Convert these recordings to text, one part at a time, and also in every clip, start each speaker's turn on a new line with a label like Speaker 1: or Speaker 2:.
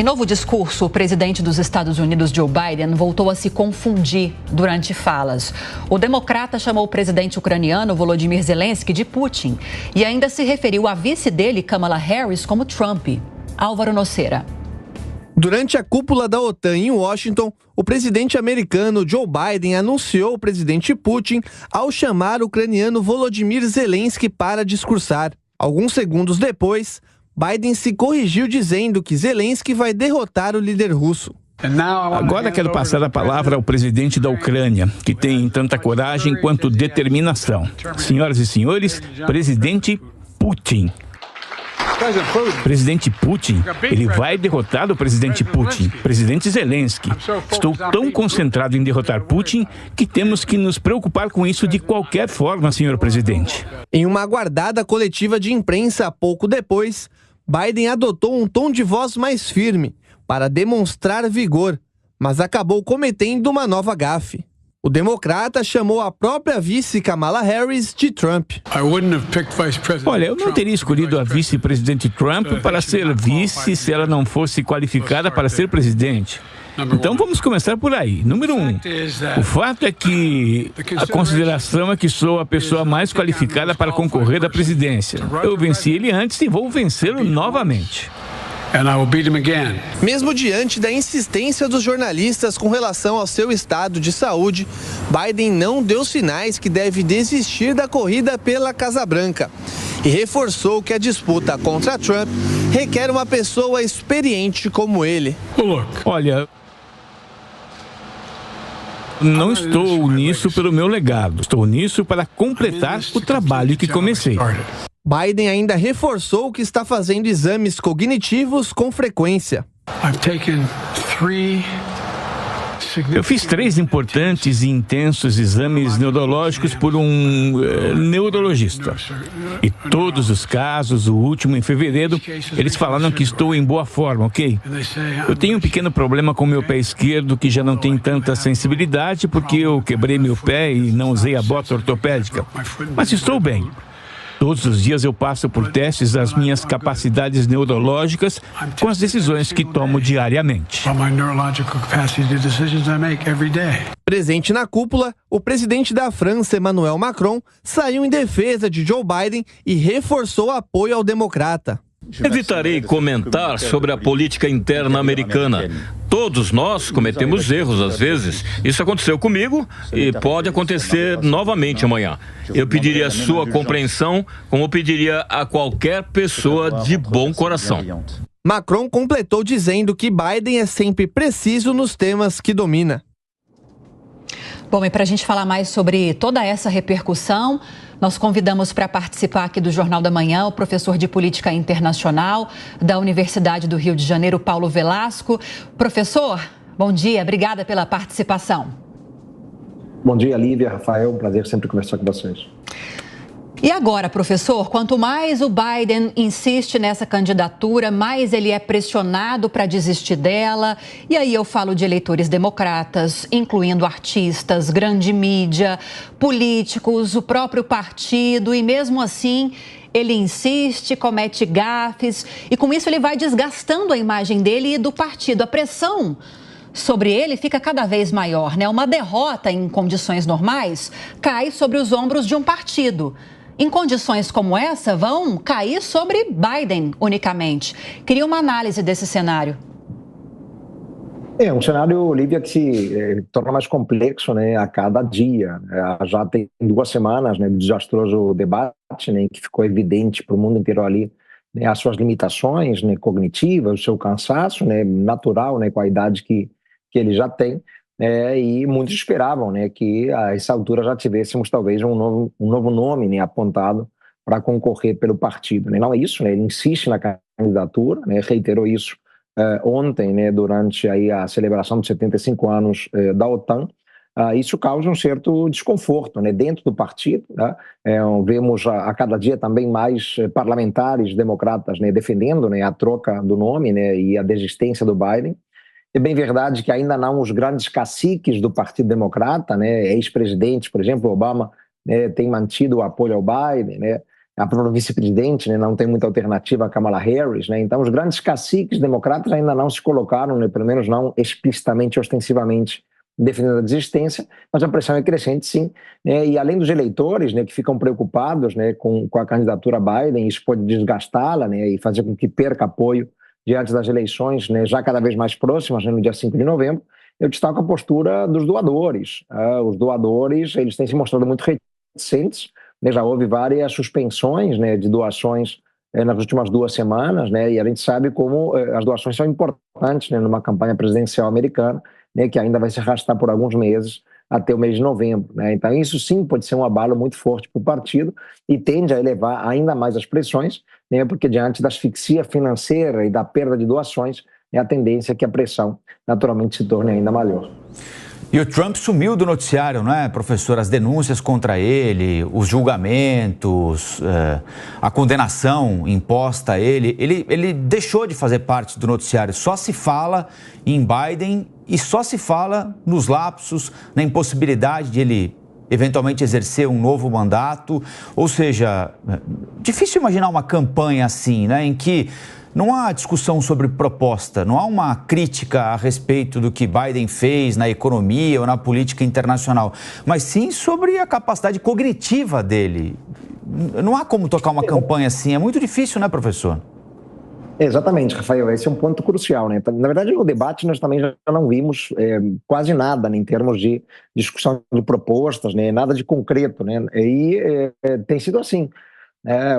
Speaker 1: Em novo discurso, o presidente dos Estados Unidos, Joe Biden, voltou a se confundir durante falas. O democrata chamou o presidente ucraniano, Volodymyr Zelensky, de Putin e ainda se referiu à vice dele, Kamala Harris, como Trump. Álvaro Nocera.
Speaker 2: Durante a cúpula da OTAN em Washington, o presidente americano Joe Biden anunciou o presidente Putin ao chamar o ucraniano Volodymyr Zelensky para discursar. Alguns segundos depois, Biden se corrigiu dizendo que Zelensky vai derrotar o líder russo.
Speaker 3: Agora quero passar a palavra ao presidente da Ucrânia, que tem tanta coragem quanto determinação. Senhoras e senhores, presidente Putin. Presidente Putin, ele vai derrotar o presidente Putin, presidente Zelensky. Estou tão concentrado em derrotar Putin que temos que nos preocupar com isso de qualquer forma, senhor presidente.
Speaker 2: Em uma aguardada coletiva de imprensa pouco depois, Biden adotou um tom de voz mais firme para demonstrar vigor, mas acabou cometendo uma nova gafe. O democrata chamou a própria vice Kamala Harris de Trump.
Speaker 3: Olha, eu não teria escolhido a vice-presidente Trump para ser vice se ela não fosse qualificada para ser presidente. Então vamos começar por aí. Número 1, o fato é que a consideração é que sou a pessoa mais qualificada para concorrer à presidência. Eu venci ele antes e vou vencê-lo novamente.
Speaker 2: Mesmo diante da insistência dos jornalistas com relação ao seu estado de saúde, Biden não deu sinais que deve desistir da corrida pela Casa Branca e reforçou que a disputa contra Trump requer uma pessoa experiente como ele.
Speaker 3: Olha, não estou nisso pelo meu legado, estou nisso para completar o trabalho que comecei.
Speaker 2: Biden ainda reforçou que está fazendo exames cognitivos com frequência.
Speaker 3: Eu fiz 3 importantes e intensos exames neurológicos por um neurologista. E todos os casos, o último em fevereiro, eles falaram que estou em boa forma, ok? Eu tenho um pequeno problema com meu pé esquerdo que já não tem tanta sensibilidade porque eu quebrei meu pé e não usei a bota ortopédica. Mas estou bem. Todos os dias eu passo por testes das minhas capacidades neurológicas com as decisões que tomo diariamente.
Speaker 2: Presente na cúpula, o presidente da França, Emmanuel Macron, saiu em defesa de Joe Biden e reforçou o apoio ao democrata.
Speaker 4: Evitarei comentar sobre a política interna americana. Todos nós cometemos erros às vezes. Isso aconteceu comigo e pode acontecer novamente amanhã. Eu pediria a sua compreensão, como eu pediria a qualquer pessoa de bom coração.
Speaker 2: Macron completou dizendo que Biden é sempre preciso nos temas que domina.
Speaker 1: Bom, e para a gente falar mais sobre toda essa repercussão, nós convidamos para participar aqui do Jornal da Manhã o professor de Política Internacional da Universidade do Rio de Janeiro, Paulo Velasco. Professor, bom dia, obrigada pela participação.
Speaker 5: Bom dia, Lívia, Rafael, um prazer sempre conversar com vocês.
Speaker 1: E agora, professor, quanto mais o Biden insiste nessa candidatura, mais ele é pressionado para desistir dela. E aí eu falo de eleitores democratas, incluindo artistas, grande mídia, políticos, o próprio partido. E mesmo assim, ele insiste, comete gafes. E com isso ele vai desgastando a imagem dele e do partido. A pressão sobre ele fica cada vez maior, né? Uma derrota em condições normais cai sobre os ombros de um partido. Em condições como essa, vão cair sobre Biden unicamente. Queria uma análise desse cenário.
Speaker 5: É um cenário, Olivia, que se torna mais complexo, né, a cada dia. Já tem 2 semanas, né, do desastroso debate, né, em que ficou evidente para o mundo inteiro ali, né, as suas limitações, né, cognitivas, o seu cansaço, né, natural, né, com a idade que ele já tem. E muitos esperavam, né, que a essa altura já tivéssemos talvez um novo nome, né, apontado para concorrer pelo partido. Né? Não é isso, né, ele insiste na candidatura, né, reiterou isso ontem, né, durante aí a celebração dos 75 anos da OTAN. Isso causa um certo desconforto, né, dentro do partido. Né? Vemos a cada dia também mais parlamentares democratas, né, defendendo, né, a troca do nome, né, e a desistência do Biden. É bem verdade que ainda não os grandes caciques do Partido Democrata, né, ex-presidentes, por exemplo, Obama, né, tem mantido o apoio ao Biden, né, a própria vice-presidente, né, não tem muita alternativa a Kamala Harris, né, então os grandes caciques democratas ainda não se colocaram, né, pelo menos não explicitamente, ostensivamente, defendendo a desistência, mas a pressão é crescente, sim, né, e além dos eleitores, né, que ficam preocupados, né, com a candidatura Biden, isso pode desgastá-la, né, e fazer com que perca apoio diante das eleições, né, já cada vez mais próximas, né, no dia 5 de novembro, eu destaco a postura dos doadores. Os doadores, eles têm se mostrado muito reticentes, né, já houve várias suspensões, né, de doações nas últimas 2 semanas, né, e a gente sabe como as doações são importantes, né, numa campanha presidencial americana, né, que ainda vai se arrastar por alguns meses até o mês de novembro, né? Então isso sim pode ser um abalo muito forte para o partido e tende a elevar ainda mais as pressões, né, porque diante da asfixia financeira e da perda de doações, a tendência é que a pressão naturalmente se torne ainda maior.
Speaker 6: E o Trump sumiu do noticiário, não é, professor? As denúncias contra ele, os julgamentos, a condenação imposta a ele, ele deixou de fazer parte do noticiário. Só se fala em Biden e só se fala nos lapsos, na impossibilidade de ele eventualmente exercer um novo mandato. Ou seja, difícil imaginar uma campanha assim, né, em que não há discussão sobre proposta, não há uma crítica a respeito do que Biden fez na economia ou na política internacional, mas sim sobre a capacidade cognitiva dele. Não há como tocar uma campanha assim, é muito difícil, né, professor?
Speaker 5: Exatamente, Rafael, esse é um ponto crucial, né? Na verdade, no debate nós também já não vimos quase nada, né, em termos de discussão de propostas, né, nada de concreto, né? E tem sido assim.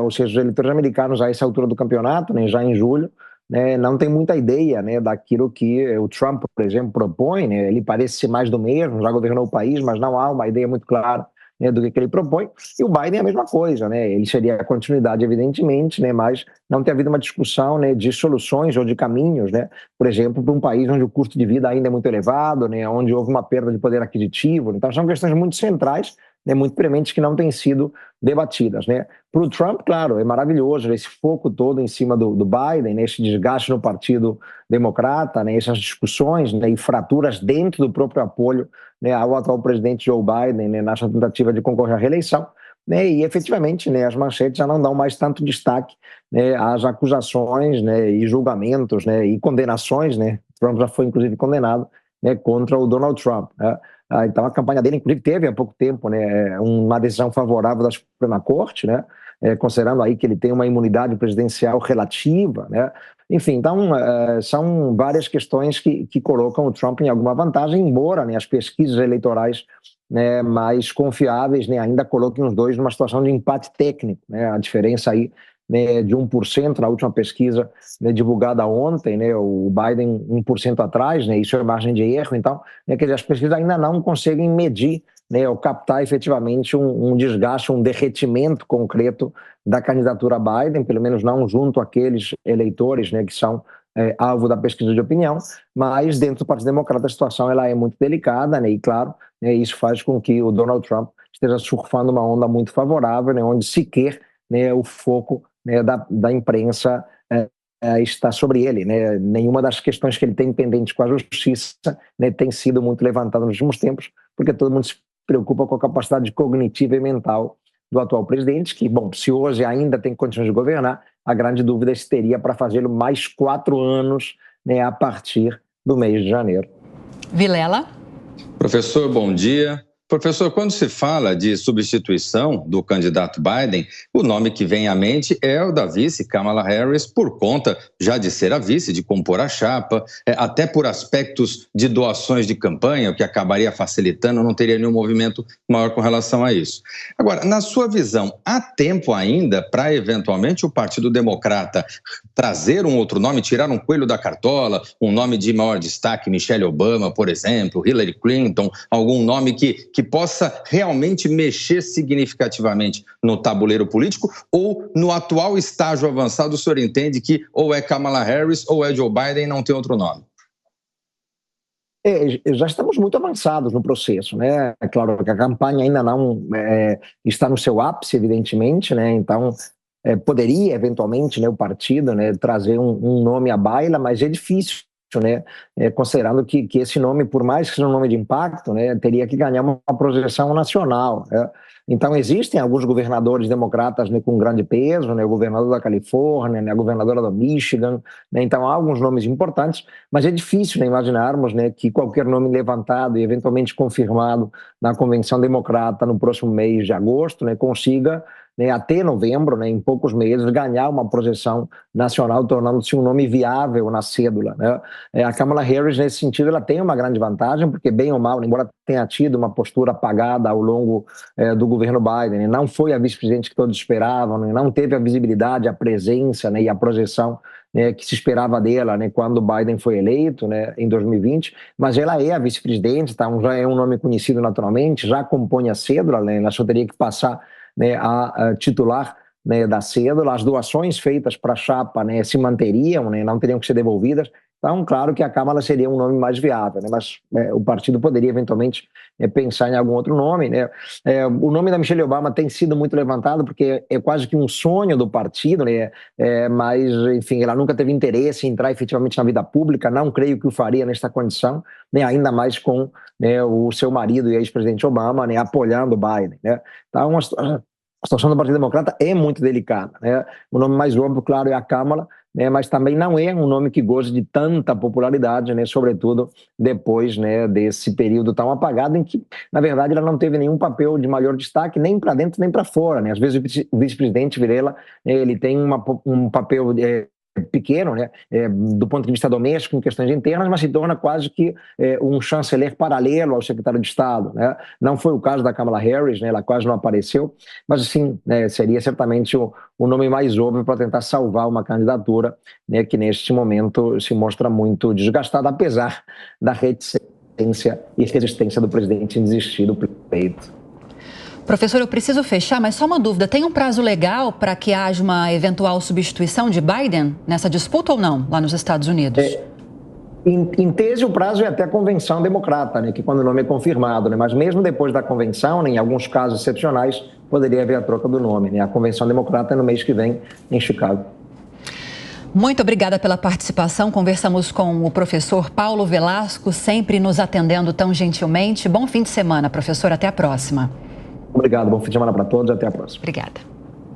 Speaker 5: Ou seja, os eleitores americanos a essa altura do campeonato, né, já em julho, né, não tem muita ideia, né, daquilo que o Trump, por exemplo, propõe, né, ele parece ser mais do mesmo, já governou o país, mas não há uma ideia muito clara, né, do que ele propõe, e o Biden é a mesma coisa, né, ele seria a continuidade, evidentemente, né, mas não tem havido uma discussão, né, de soluções ou de caminhos, né, por exemplo, para um país onde o custo de vida ainda é muito elevado, né, onde houve uma perda de poder aquisitivo, então são questões muito centrais, né, muito prementes que não têm sido debatidas, né. Para o Trump, claro, é maravilhoso esse foco todo em cima do Biden, né, esse desgaste no Partido Democrata, né, essas discussões, né, e fraturas dentro do próprio apoio, né, ao atual presidente Joe Biden, né, nessa tentativa de concorrer à reeleição, né, e efetivamente, né, as manchetes já não dão mais tanto destaque, né, às acusações, né, e julgamentos, né, e condenações, né. Trump já foi inclusive condenado, né, contra o Donald Trump, né. Então a campanha dele, inclusive, teve há pouco tempo, né, uma decisão favorável da Suprema Corte, né, considerando aí que ele tem uma imunidade presidencial relativa, né. Enfim, então são várias questões que colocam o Trump em alguma vantagem, embora, né, as pesquisas eleitorais, né, mais confiáveis, né, ainda coloquem os dois numa situação de empate técnico, né, a diferença aí, né, de 1% na última pesquisa, né, divulgada ontem, né, o Biden 1% atrás, né, isso é margem de erro, então, né, quer dizer, as pesquisas ainda não conseguem medir, né, ou captar efetivamente um desgaste, um derretimento concreto da candidatura Biden, pelo menos não junto àqueles eleitores, né, que são alvo da pesquisa de opinião, mas dentro do Partido Democrata a situação ela é muito delicada, né, e claro, né, isso faz com que o Donald Trump esteja surfando uma onda muito favorável, né, onde sequer, né, o foco, né, da imprensa está sobre ele, né? Nenhuma das questões que ele tem pendentes com a justiça, né, tem sido muito levantada nos últimos tempos, porque todo mundo se preocupa com a capacidade cognitiva e mental do atual presidente, que, bom, se hoje ainda tem condições de governar, a grande dúvida é se teria para fazê-lo mais 4 anos, né, a partir do mês de janeiro.
Speaker 1: Vilela?
Speaker 7: Professor, bom dia. Professor, quando se fala de substituição do candidato Biden, o nome que vem à mente é o da vice Kamala Harris, por conta já de ser a vice, de compor a chapa, até por aspectos de doações de campanha, o que acabaria facilitando, não teria nenhum movimento maior com relação a isso. Agora, na sua visão, há tempo ainda para, eventualmente, o Partido Democrata trazer um outro nome, tirar um coelho da cartola, um nome de maior destaque, Michelle Obama, por exemplo, Hillary Clinton, algum nome que possa realmente mexer significativamente no tabuleiro político, ou no atual estágio avançado o senhor entende que ou é Kamala Harris ou é Joe Biden, não tem outro nome?
Speaker 5: Já estamos muito avançados no processo, né? É claro que a campanha ainda não está no seu ápice, evidentemente, né? Então poderia eventualmente, né, o partido, né, trazer um nome à baila, mas é difícil, né, considerando que esse nome, por mais que seja um nome de impacto, né, teria que ganhar uma projeção nacional. Né? Então, existem alguns governadores democratas, né, com grande peso, né, o governador da Califórnia, né, a governadora do Michigan, né, então há alguns nomes importantes, mas é difícil, né, imaginarmos, né, que qualquer nome levantado e eventualmente confirmado na Convenção Democrata no próximo mês de agosto, né, consiga, né, até novembro, né, em poucos meses, ganhar uma projeção nacional, tornando-se um nome viável na cédula. Né? A Kamala Harris, nesse sentido, ela tem uma grande vantagem, porque, bem ou mal, embora tenha tido uma postura apagada ao longo do governo Biden, né, não foi a vice-presidente que todos esperavam, né, não teve a visibilidade, a presença, né, e a projeção, né, que se esperava dela, né, quando Biden foi eleito, né, em 2020, mas ela é a vice-presidente, então já é um nome conhecido naturalmente, já compõe a cédula, né, ela só teria que passar, né, a titular, né, da cédula, as doações feitas para a chapa, né, se manteriam, né, não teriam que ser devolvidas. Então, claro que a Kamala seria um nome mais viável, né, mas o partido poderia eventualmente pensar em algum outro nome. Né. O nome da Michelle Obama tem sido muito levantado porque é quase que um sonho do partido, né, mas, enfim, ela nunca teve interesse em entrar efetivamente na vida pública, não creio que o faria nesta condição, né, ainda mais com, né, o seu marido e ex-presidente Obama, né, apoiando o Biden. Né. Então, a situação do Partido Democrata é muito delicada. Né? O nome mais óbvio, claro, é a Kamala, né? Mas também não é um nome que goze de tanta popularidade, né? Sobretudo depois, né, desse período tão apagado em que, na verdade, ela não teve nenhum papel de maior destaque, nem para dentro nem para fora. Né? Às vezes o vice-presidente Vilela, ele tem um papel pequeno, né, do ponto de vista doméstico, em questões internas, mas se torna quase que um chanceler paralelo ao secretário de Estado. Né? Não foi o caso da Kamala Harris, né, ela quase não apareceu, mas assim, né, seria certamente o nome mais óbvio para tentar salvar uma candidatura, né, que neste momento se mostra muito desgastada, apesar da reticência e resistência do presidente em desistir do pleito.
Speaker 1: Professor, eu preciso fechar, mas só uma dúvida. Tem um prazo legal para que haja uma eventual substituição de Biden nessa disputa ou não, lá nos Estados Unidos?
Speaker 5: Em tese, o prazo é até a Convenção Democrata, né, que quando o nome é confirmado, né, mas mesmo depois da Convenção, né, em alguns casos excepcionais, poderia haver a troca do nome. Né, a Convenção Democrata é no mês que vem, em Chicago.
Speaker 1: Muito obrigada pela participação. Conversamos com o professor Paulo Velasco, sempre nos atendendo tão gentilmente. Bom fim de semana, professor. Até a próxima.
Speaker 5: Obrigado, bom fim de semana para todos, até a próxima.
Speaker 1: Obrigada.